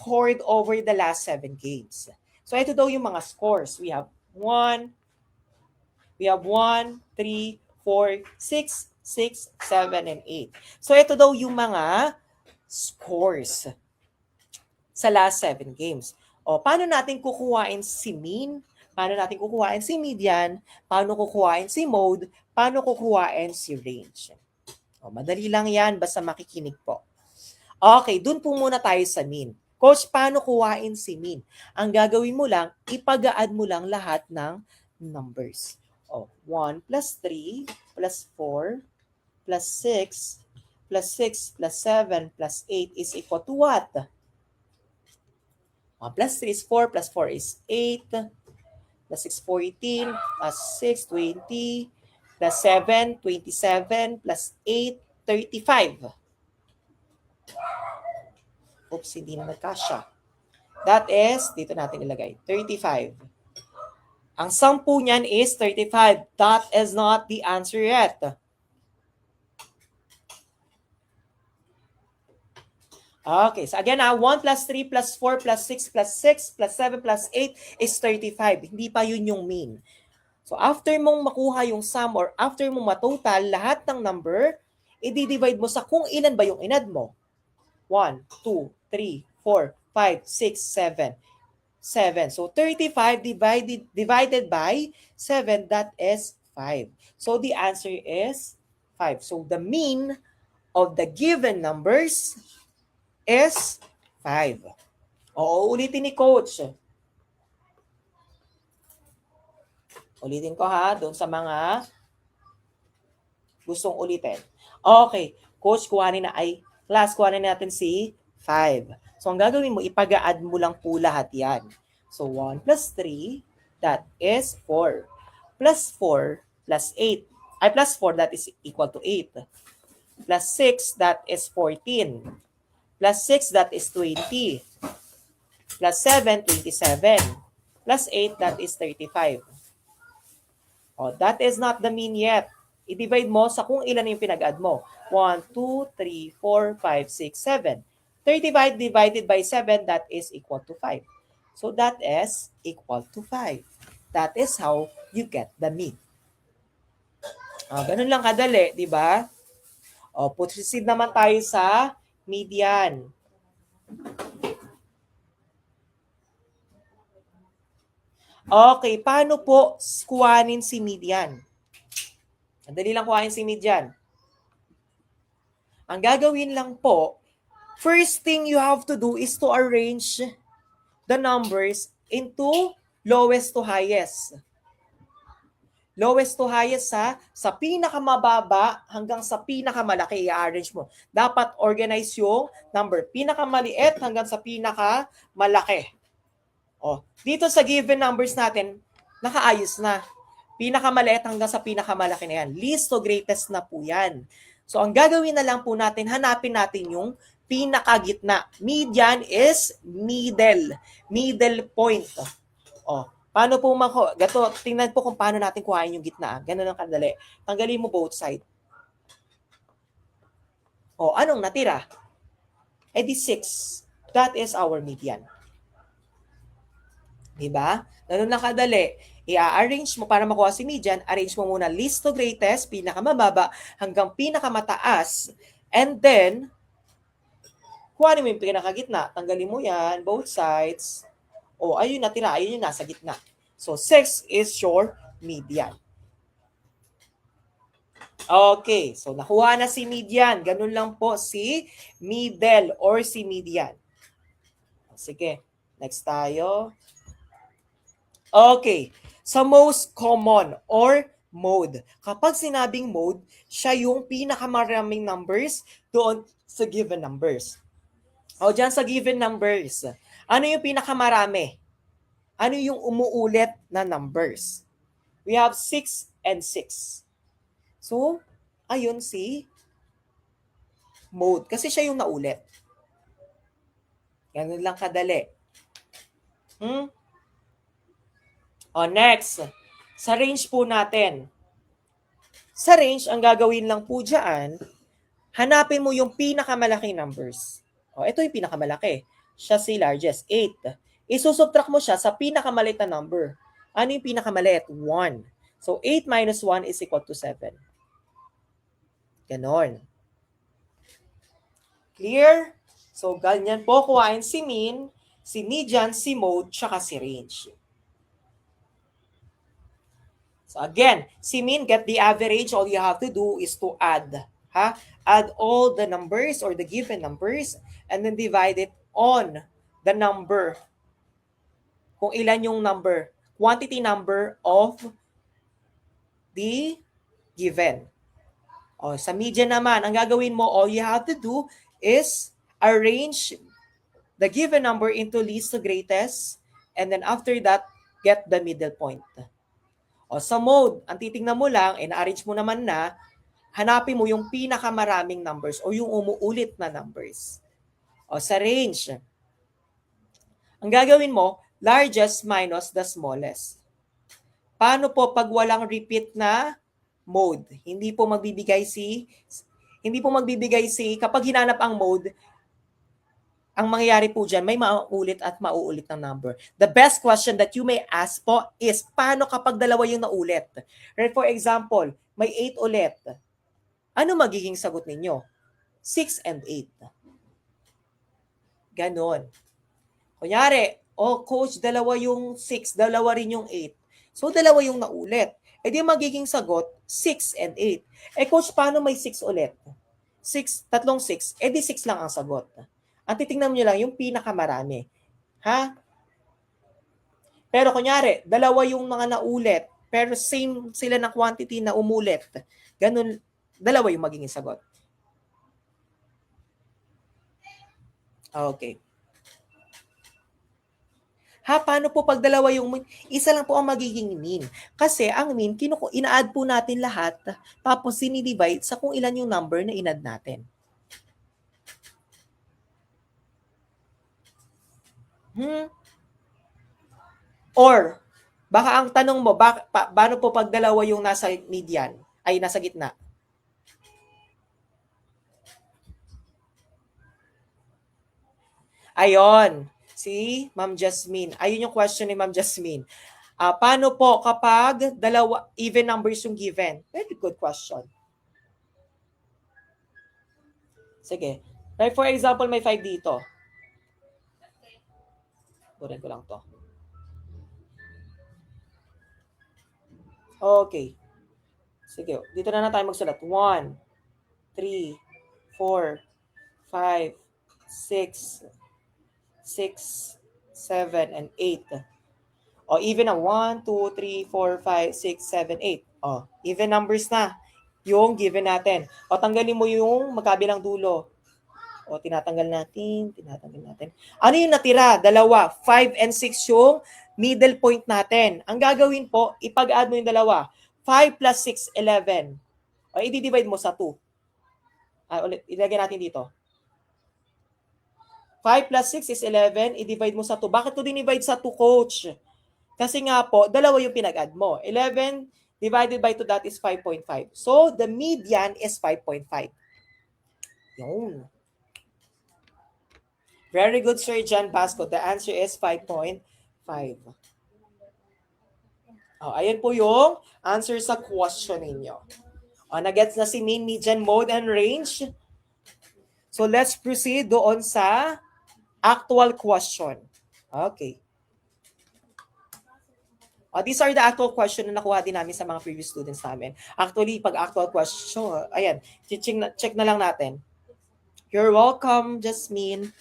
scored over the last 7 games. So ito daw yung mga scores. We have 1, 3, 4, 6, 7, and 8. So ito daw yung mga scores sa last 7 games. O, paano natin kukuhain si mean? Paano natin kukuhain si median? Paano kukuhain si mode? Paano kukuhain si range? O, madali lang yan, basta makikinig po. Okay, dun po muna tayo sa mean. Coach, paano kuhain si mean? Ang gagawin mo lang, ipag-add mo lang lahat ng numbers. O, 1 plus 3 plus 4 plus 6 plus 6 plus 7 plus 8 is equal to what? 1 plus 3 is 4 plus 4 is 8 plus 6, 14 plus 6, 20 plus 7, 27 plus 8, 35. Oops, hindi na nagkasya. That is, dito natin ilagay, 35. Ang sum po niyan is 35. That is not the answer yet. Okay, so again, 1 plus 3 plus 4 plus 6 plus 6 plus 7 plus 8 is 35. Hindi pa yun yung mean. So after mong makuha yung sum or after mong matotal lahat ng number, i-divide mo sa kung ilan ba yung inad mo. 1, 2, 3, 4, 5, 6, 7. 7. So 35 divided by 7, that is 5. So the answer is 5. So the mean of the given numbers is 5. O, ulitin ni Coach. Ulitin ko ha, doon sa mga gustong ulitin. Okay, Coach, kuhanin natin si 5. So, ang gagawin mo, ipag-add mo lang po lahat yan. So, 1 plus 3, that is 4. Plus 4 plus 8. Plus 4, that is equal to 8. Plus 6, that is 14. Plus 6, that is 20. Plus 7, 27. Plus 8, that is 35. Oh, that is not the mean yet. I-divide mo sa kung ilan yung pinag-add mo. 1, 2, 3, 4, 5, 6, 7. 35 divided by 7, that is equal to 5. So that is equal to 5. That is how you get the mean. Ganun lang kadali, di ba? Proceed naman tayo sa median. Okay, paano po kuhanin si median? Madali lang kuhanin si median. Ang gagawin lang po, first thing you have to do is to arrange the numbers into lowest to highest. Lowest to highest sa pinakamababa hanggang sa pinakamalaki i-arrange mo. Dapat organize yung number. Pinakamaliit hanggang sa pinakamalaki. Dito sa given numbers natin, nakaayos na. Pinakamaliit hanggang sa pinakamalaki na yan. Least to greatest na po yan. So, ang gagawin na lang po natin, hanapin natin yung pinakagitna. Median is middle. Middle point. Paano po gato, tingnan po kung paano natin kuhain yung gitna. Ganun ang kadali. Tanggalin mo both side. Anong natira? Di 6. That is our median. Diba? Ganun lang kadali. I-arrange mo para makuha si median, arrange mo muna least to greatest, pinakamababa hanggang pinakamataas. And then, kuhanin mo yung pinakagitna. Tanggalin mo yan, both sides. Ayun natira, ayun yung nasa gitna. So, 6 is your median. Okay, so nakuha na si median. Ganun lang po si middle or si median. Sige, next tayo. Okay, sa most common or mode. Kapag sinabing mode, siya yung pinakamaraming numbers doon sa given numbers. Dyan sa given numbers, ano yung pinakamarami? Ano yung umuulit na numbers? We have 6 and 6. So, ayun si mode. Kasi siya yung naulit. Ganun lang kadali. Next. Sa range po natin. Sa range, ang gagawin lang po dyan, hanapin mo yung pinakamalaking numbers. Ito yung pinakamalaki. siya si largest, 8. Isusubtract mo siya sa pinakamaliit na number. Ano yung pinakamaliit? 1. So, 8 minus 1 is equal to 7. Ganon. Clear? So, ganyan po kuhain si mean, si median, si mode, tsaka si range. So again, si mean, get the average. All you have to do is to add. Add all the numbers or the given numbers and then divide it on the number. Kung ilan yung number. Quantity number of the given. O, sa median naman, ang gagawin mo, all you have to do is arrange the given number into least to greatest and then after that, get the middle point. O sa mode, ang titingnan mo lang, na-arrange mo naman na, hanapin mo yung pinakamaraming numbers o yung umuulit na numbers. O sa range, ang gagawin mo, largest minus the smallest. Paano po pag walang repeat na mode? Hindi po magbibigay kapag hinanap ang mode, ang mangyayari po dyan, may mauulit at mauulit ng number. The best question that you may ask po is, paano kapag dalawa yung naulit? Right, for example, may 8 ulit. Ano magiging sagot ninyo? 6 and 8. Ganon. Kunyari, coach, dalawa yung 6, dalawa rin yung 8. So, dalawa yung naulit. E di magiging sagot, 6 and 8. Coach, paano may 6 ulit? tatlong 6, di 6 lang ang sagot. Ang titingnan nyo lang yung pinakamarami. Pero kunyari, dalawa yung mga naulit, pero same sila na quantity na umulit. Ganun, dalawa yung magiging sagot. Okay. Paano po pag dalawa yung mean? Isa lang po ang magiging mean. Kasi ang mean, ina-add po natin lahat, tapos sinidivide sa kung ilan yung number na in-add natin. Or, baka ang tanong mo, paano po pag dalawa yung nasa median, ay nasa gitna? Ayon, si Ma'am Jasmine. Ayun yung question ni Ma'am Jasmine. Paano po kapag dalawa, even numbers yung given? Very good question. Sige. Like for example, may 5 dito. Turin ko lang to. Okay. Sige. Dito na tayo magsulat. 1, 3, 4, 5, 6, 7, and 8. O, even na 1, 2, 3, 4, 5, 6, 7, 8. O, even numbers na yung given natin. O, tanggalin mo yung magkabilang dulo. O, tinatanggal natin. Ano yung natira? Dalawa. 5 and 6 yung middle point natin. Ang gagawin po, ipag-add mo yung dalawa. 5 plus 6, 11. O, i-divide mo sa 2. Ulit, ilagay natin dito. 5 plus 6 is 11. I-divide mo sa 2. Bakit to dinivide sa 2, coach? Kasi nga po, dalawa yung pinag-add mo. 11 divided by 2, that is 5.5. So, the median is 5.5. Yun. Very good, Sir John Basco. The answer is 5.5. Ayan po yung answer sa question ninyo. Nagets na si mean, median, mode, and range. So, let's proceed doon sa actual question. Okay. These are the actual question na nakuha din namin sa mga previous students namin. Actually, pag actual question, ayan, check na lang natin. You're welcome, Jasmine.